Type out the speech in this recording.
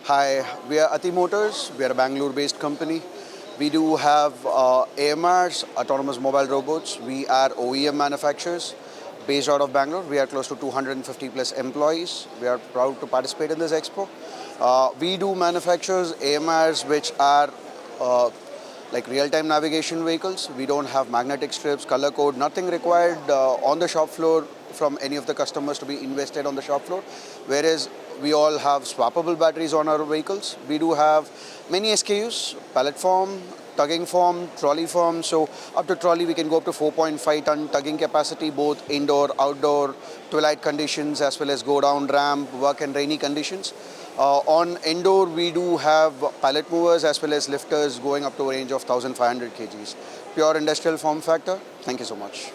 Hi, we are Ati Motors. We are a Bangalore-based company. We do have AMRs, autonomous mobile robots. We are OEM manufacturers based out of Bangalore. We are close to 250 plus employees. We are proud to participate in this expo. We do manufacture AMRs which are like real-time navigation vehicles. We don't have magnetic strips, color code, nothing required on the shop floor from any of the customers to be invested on the shop floor. Whereas we all have swappable batteries on our vehicles. We do have many SKUs, pallet form, tugging form, trolley form. So up to trolley, we can go up to 4.5 ton tugging capacity, both indoor, outdoor, twilight conditions, as well as go down ramp, work and rainy conditions. On indoor, we do have pallet movers as well as lifters going up to a range of 1,500 kgs. Pure industrial form factor. Thank you so much.